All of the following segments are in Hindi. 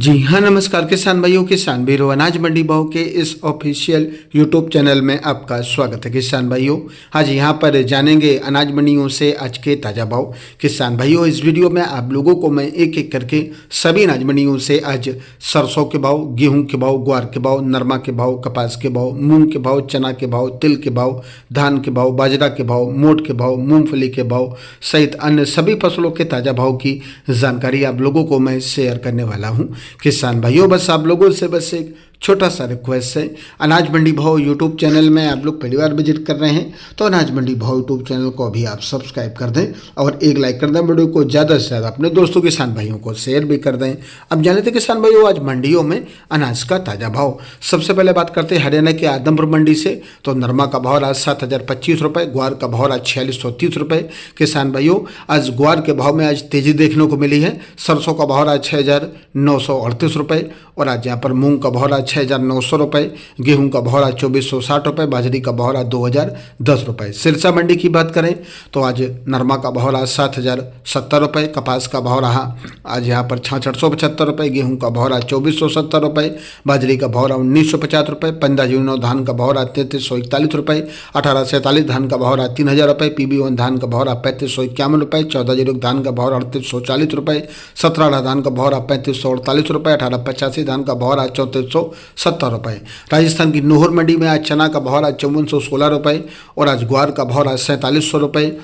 जी हाँ, नमस्कार किसान भाइयों, किसान वीरों, अनाज मंडी भाव के इस ऑफिशियल यूट्यूब चैनल में आपका स्वागत है। किसान भाइयों, आज यहाँ पर जानेंगे अनाज मंडियों से आज के ताज़ा भाव। किसान भाइयों, इस वीडियो में आप लोगों को मैं एक एक करके सभी अनाज मंडियों से आज सरसों के भाव, गेहूँ के भाव, ग्वार के भाव, नरमा के भाव, कपास के भाव, मूंग के भाव, चना के भाव, तिल के भाव, धान के भाव, बाजरा के भाव, मोट के भाव, मूंगफली के भाव सहित अन्य सभी फसलों के ताज़ा भाव की जानकारी आप लोगों को मैं शेयर करने वाला हूँ। किसान भाइयों, बस आप लोगों से बस एक छोटा सा रिक्वेस्ट है, अनाज मंडी भाव यूट्यूब चैनल में आप लोग पहली बार विजिट कर रहे हैं तो अनाज मंडी भाव यूट्यूब चैनल को अभी आप सब्सक्राइब कर दें और एक लाइक कर दें। वीडियो को ज़्यादा से ज़्यादा अपने दोस्तों किसान भाइयों को शेयर भी कर दें। अब जाने थे किसान भाइयों आज मंडियों में अनाज का ताज़ा भाव। सबसे पहले बात करते हैं हरियाणा के आदमपुर मंडी से। तो नरमा का भाव आज 7,025 रुपये, ग्वार का भाव आज 4630 रुपये। किसान भाइयों, आज ग्वार के भाव में आज तेजी देखने को मिली है। सरसों का भाव आज 6,938 रुपये और आज यहाँ पर मूंग का भाव आज 6,900 रुपये, गेहूं का भाव 2,460 रुपये, बाजरी का भाव 2,010 रुपये। सिरसा मंडी की बात करें तो आज नरमा का भाव 7,070 रुपये, कपास का भाव रहा आज यहाँ पर 6,675 रुपये, गेहूं का भाव 2,470 रुपये, बाजरी का भाव 1,950 रुपये, 1509 धान का भाव 3,341 रुपये, 1847 धान का भाव 3,000 रुपये, PB1 धान का भाव 3,551 रुपये, 1401 धान का भाव 3,840 रुपये, 17 धान का भाव 3,548 रुपये, 1885 धान का भाव 3,470 रुपये। राजस्थान की नोहर मंडी में आज चना का भाव 5,416 रुपये और आज ग्वार का भाव 4,700 रुपये,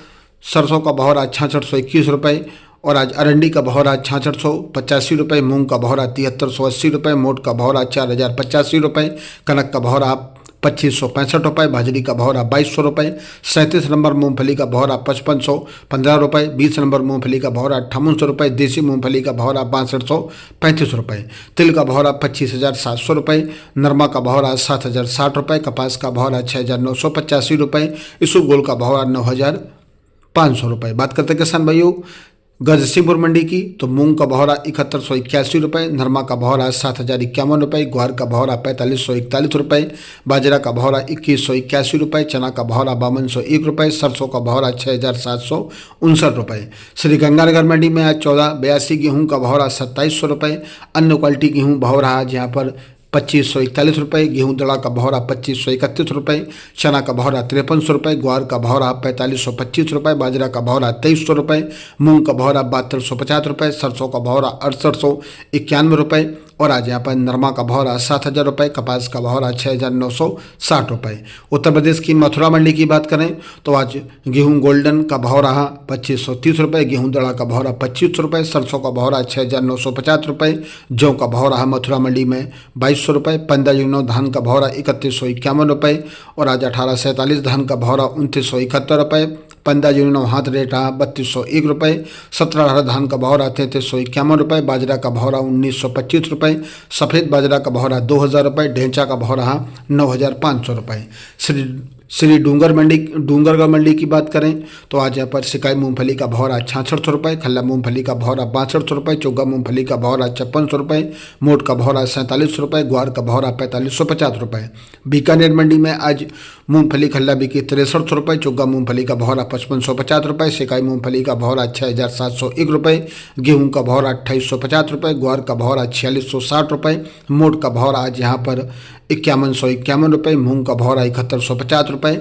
सरसों का भाव 6,621 रुपये और आज अरंडी का भाव 6,685 रुपये, मूंग का भाव 7,380 रुपये, मोट का भाव 4,085 रुपये, कनक का भाव 2,565 रुपये, बाजरी का भाव 2,200 रुपये, 37 नंबर मूंगफली का भाव 5,515 रुपये, 20 नंबर मूंगफली का भाव 5,800 रुपये, देसी मूंगफली का भाव 6,535 रुपये, तिल का भाव 25,700 रुपये, नरमा का भाव 7,060 रुपये, कपास का भाव 6,985 रुपये, इसु गोल का भाव 9,500 रुपये। बात करते हैं किसान भाइयों गजसिंहपुर मंडी की। तो मूंग का भाव 7,181 रुपये, नरमा का भाव 7,051 रुपये, ग्वार का भाव 4,541 रुपये, बाजरा का भाव 2,181 रुपये, चना का भाव 5,201 रुपये, सरसों का भाव 6,759 रुपये। श्री गंगानगर मंडी में आज 1482 गेहूँ का भाव 2,700 रुपये, अन्य क्वालिटी गेहूँ भाव रहा आज यहाँ पर 2,541 रुपये, गेहूं दड़ा का भाव 2,531 रुपये, चना का भाव 5,300 रुपये, ग्वार का भाव 4,525 रुपये, बाजरा का भाव 2,300 रुपये, मूंग का भाव 7,250 रुपये, सरसों का भाव 6,891 रुपये और आज यहाँ पर नरमा का भाव 7,000 रुपये, कपास का भाव 6,960 रुपये। उत्तर प्रदेश की मथुरा मंडी की बात करें तो आज गेहूं गोल्डन का भाव रहा 2,530 रुपये, गेहूं दड़ा का भाव 2,500 रुपये, सरसों का भाव 6,950 रुपये, जौ का भाव रहा मथुरा मंडी में 2,200 रुपये, 1509 धान का भाव 3,151 रुपये और आज 1847 धान का भाव 2,971 रुपये, 1509 हाथ रेट रहा 3,201 रुपये, 17 धान का भाव 3,351 रुपये, बाजरा का भाव 1,925 रुपये, सफ़ेद बाजरा का भाव 2,000 रुपये, ढेंचा का भाव रहा 9,500 रुपये। श्री डूंगरगढ़ मंडी की बात करें तो आज यहाँ पर सिकाई मूंगफली का भाव 6,600 रुपये, खल्ला मूंगफली का भाव 6,500 रुपये, चोगा मूंगफली का भाव 5,600 रुपये, मोट का भाव 47 रुपये, ग्वार का भाव 4,550 रुपये। बीकानेर मंडी में आज मूंगफली खल्ला बिकी 63 रुपये, चोगा मूंगफली का भाव 5,550 रुपये, सिकाई मूंगफली का भाव 6,701 रुपये, गेहूँ का भाव 2,850 रुपये, ग्वार का भाव 4,660 रुपये, मोट का भाव आज यहाँ पर 5,151 रुपये, मूंग का भाव 7,150 रुपये,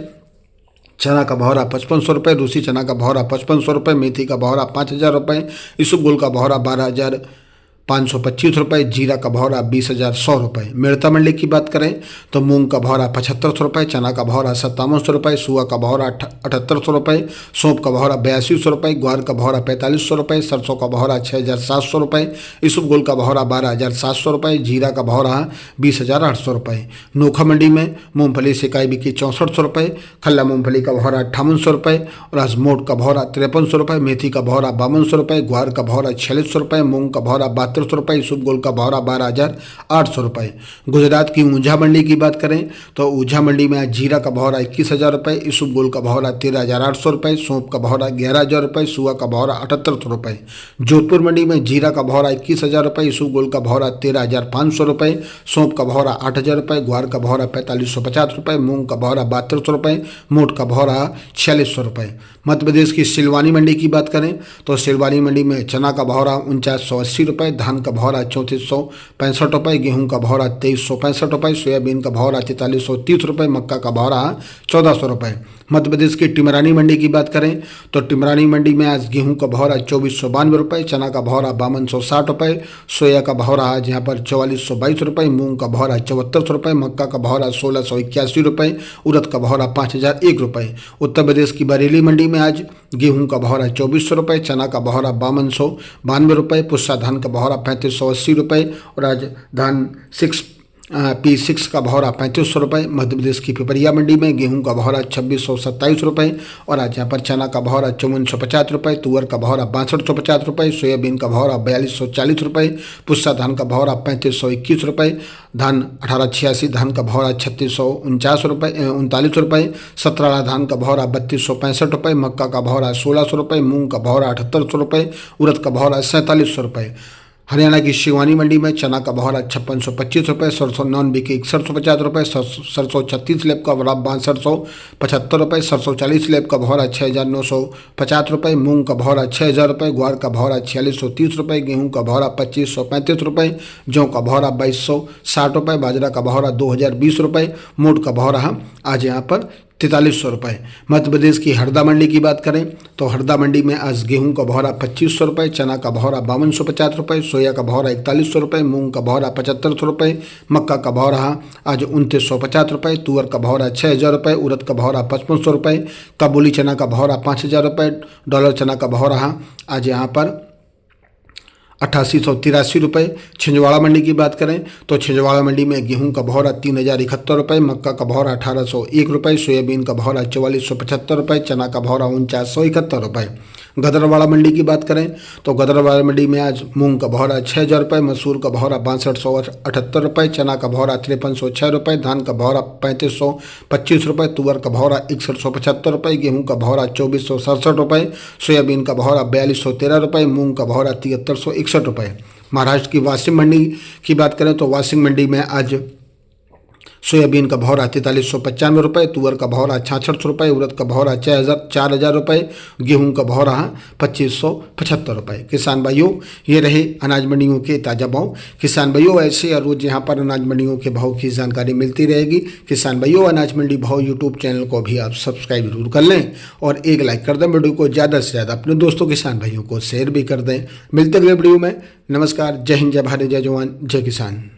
चना का भाव 5,500 रुपये, रूसी चना का भाव 5,500 रुपये, मेथी का भाव 5,000 रुपये, इसबगोल का भाव 12,525 रुपये, जीरा का भाव 20,100 रुपये। मेड़ता मंडी की बात करें तो मूंग का भाव 75 रुपये, चना का भाव 5700 रुपये, सुआ का भाव 7,800 रुपये, सौंप का भाव 8200 रुपये, ग्वार का भाव 4,500 रुपये, सरसों का भाव 6,700 रुपये, इसबगोल का भाव 12,700 रुपये, जीरा का भाव 20,800 रुपये। नोखा मंडी में मूंगफली सिकाई बिकी 6400 रुपये, खल्ला मूंगफली का भाव 5800 रुपये और आज मोट का भाव 5300 रुपये, मेथी का भाव 5200 रुपये, ग्वार का भाव 4600 रुपये, मूंग का भाव 7200 रुपये, इसबगोल का भाव 12,800 रुपये। गुजरात की ऊंझा मंडी की बात करें तो ऊंझा मंडी में आज जीरा का भाव 21,000 रुपये, इसबगोल का भाव 13,800 रुपये, सौंप का भाव 11,000 रुपये, सुआ का भाव 7,800 रुपये। जोधपुर मंडी में जीरा का भाव 21,000 रुपये, इसबगोल का भाव 13,500 रुपये, सौंप का भाव 8,000 रुपये, ग्वार का भाव 4,550 रुपये, मूंग का भाव 7200 रुपये, मोट का भाव 4,600 रुपये। मध्य प्रदेश की सिलवानी मंडी की बात करें तो सिलवानी मंडी में चना का भाव 4980 रुपये, धान धान का भाव रहा 3465 रुपये, गेहूं का भाव रहा 2365 रुपये, सोयाबीन का भाव रहा 4330 रुपये, मक्का का भाव रहा 1400 रुपये। मध्य प्रदेश की टिमरानी मंडी की बात करें तो टिमरानी मंडी में आज गेहूं का भाव रहा 2492 रुपये, चना का भाव रहा 5260 रुपये, सोया का भाव रहा आज यहाँ पर 4422 रुपये, मूंग का भाव रहा 7400 रुपये, मक्का का भाव रहा 1681 रुपये, उड़द का भाव रहा 5001 रुपये। उत्तर प्रदेश की बरेली मंडी में आज गेहूं का भाव रहा 2400 रुपये, चना का भाव रहा 5292 रुपये, पुस्सा धान का भाव रहा 3580 रुपये और आज धान P6 का भाव रहा 3500 रुपये। मध्य प्रदेश की पिपरिया मंडी में गेहूं का भाव रहा 2627 रुपये और आज यहाँ पर चना का भाव रहा 5450 रुपये, तुअर का भाव रहा 6250 रुपये, सोयाबीन का भाव रहा 4240 रुपये, पुस्सा धान का भाव रहा 3521 रुपये, धान 1886 धान का भाव रहा 3649 रुपये, सतराड़ा धान का भाव रहा 3265 रुपये, मक्का का भाव रहा 1600 रुपये, मूंग का भाव रहा 7800 रुपये, उड़द का भाव रहा 4700 रुपये। हरियाणा की शिवानी मंडी में चना का भाव रहा 5625 रुपये, सरसों नॉन बिके 6150 रुपये, सरसों 36 लेब का भाव 6275 रुपये, सरसों 40 लेब का भाव रहा 6950 रुपये, मूंग का भाव रहा 6000 रुपये, ग्वार का भाव रहा 4630 रुपये, गेहूं का भाव रहा 2535 रुपये, जौ का भाव रहा 2260 रुपये, बाजरा का भाव रहा 2020 रुपये, मोट का भाव रहा आज यहाँ पर 4300 रुपये। मध्य प्रदेश की हरदा मंडी की बात करें तो हरदा मंडी में आज गेहूं का भाव रहा 2500 रुपये, चना का भाव रहा 5250 रुपये, सोया का भाव रहा 4100 रुपये, मूंग का भाव रहा 7500 रुपये, मक्का का भाव रहा आज 2950 रुपये, तुअर का भाव रहा 6000 रुपये, उड़द का भाव रहा 5500 रुपये, काबुली चना का भाव रहा 5000 रुपये, डॉलर चना का भाव रहा आज यहाँ पर 8883 रुपये। छिंदवाड़ा मंडी की बात करें तो छिंदवाड़ा मंडी में गेहूं का भाव रहा 3071 रुपये, मक्का का भाव रहा 1801 रुपये, सोयाबीन का भाव रहा 4475 रुपये, चना का भाव रहा 4971 रुपये। गदरवाड़ा मंडी की बात करें तो गदरवाड़ा मंडी में आज मूंग का भाव रहा 6000 रुपये, मसूर का भाव रहा 6278 रुपये, चना का भाव रहा 5306 रुपये, धान का भाव रहा 3525 रुपये, तुअर का भाव रहा 6175 रुपये, गेहूं का भाव रहा 2467 रुपये, सोयाबीन का भाव रहा 4213 रुपये, मूंग का भाव रहा 7361 रुपये। महाराष्ट्र की वाशिंग मंडी की बात करें तो वाशिंग मंडी में आज सोयाबीन का भाव रहा 4395 रुपये, तुअर का भाव रहा 6600 रुपये, उड़द का भाव रहा 4000 रुपये, गेहूं का भाव रहा 2575 रुपये। किसान भाइयों, ये रहे अनाज मंडियों के ताज़ा भाव। किसान भाइयों, ऐसे हर रोज़ यहाँ पर अनाज मंडियों के भाव की जानकारी मिलती रहेगी। किसान भाइयों, अनाज मंडी भाव यूट्यूब चैनल को भी आप सब्सक्राइब जरूर कर लें और एक लाइक कर दें। वीडियो को ज़्यादा से ज़्यादा अपने दोस्तों किसान भाइयों को शेयर भी कर दें। मिलते अगले वीडियो में। नमस्कार, जय हिंद, जय भारत, जय जवान, जय किसान।